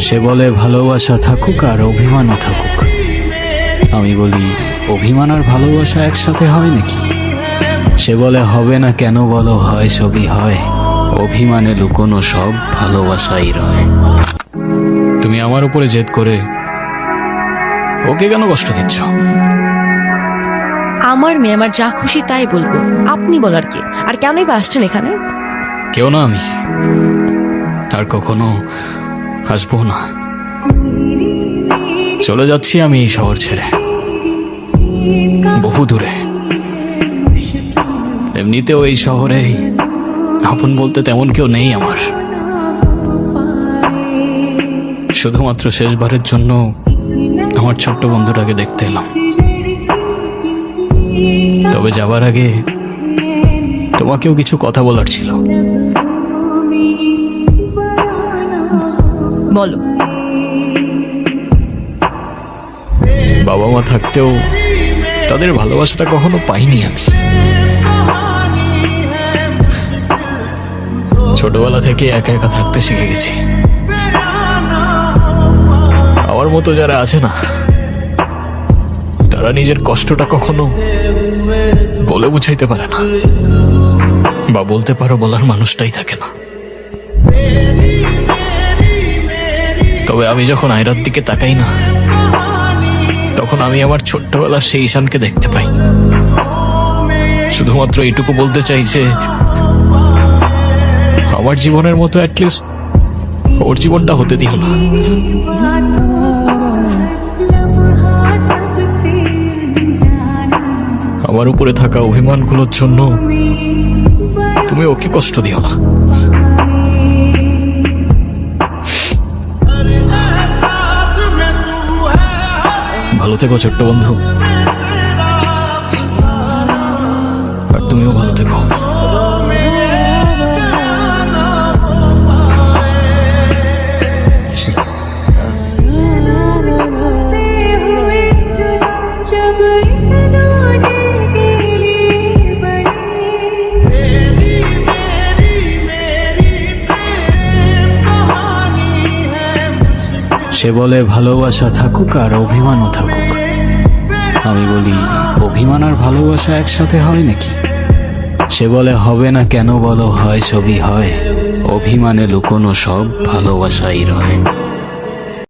সে বলে ভালোবাসা থাকুক আর অভিমানও থাকুক। আমি বলি অভিমান আর ভালোবাসা একসাথে হয় নাকি? সে বলে হবে না কেন বলো, হয় সবই হয়, অভিমানে লুকোনো সব ভালোবাসাই রয়। তুমি আমার উপরে জেদ করে ওকে কেন কষ্ট দিচ্ছ? আমার মেয়ে, আমার যা খুশি তাই বলবো, আপনি বলার কি? আর কেনই বা আসছেন এখানে? কেউ না আমি, আর কখনো আসবো না। চলে যাচ্ছি আমি এই শহর ছেড়ে, বহু দূরে। এমনিতেও এই শহরে আপন বলতে তেমন কেউ নেই আমার। শুধুমাত্র শেষবারের জন্য আমার ছোট্ট বন্ধুটাকে দেখতে এলাম। তবে যাবার আগে তোমাকেও কিছু কথা বলার ছিল। বলো। বাবা মা থাকতেও তাদের ভালোবাসাটা কখনো পাইনি আমি। ছোটবেলা থেকে একা একা থাকতে শিখে গেছি। আমার মতো যারা আছে না, তারা নিজের কষ্টটা কখনো বলে বুঝাইতে পারে না, বা বলতে পারো বলার মানুষটাই থাকে না। তবে আমি যখন আয়রার দিকে তাকাই না, তখন আমি আমার ছোট্টবেলার সেই ঈশানকে দেখতে পাই। শুধুমাত্র এইটুকু বলতে চাই যে আমার জীবনের মতো অ্যাটলিস্ট ওর জীবনটা হতে দিও না। আমার উপরে থাকা অভিমানগুলোর জন্য তুমি ওকে কষ্ট দিও না। ভালো থেকো ছোট্ট বন্ধু, আর তুমিও ভালো থেকো। সে বলে ভালোবাসা থাকুক আর অভিমানও থাকুক। আমি বলি অভিমান আর ভালোবাসা একসাথে হয় নাকি? সে বলে হবে না কেন বলো, হয় সবই হয়, অভিমানে লুকোনো সব ভালোবাসাই রয়।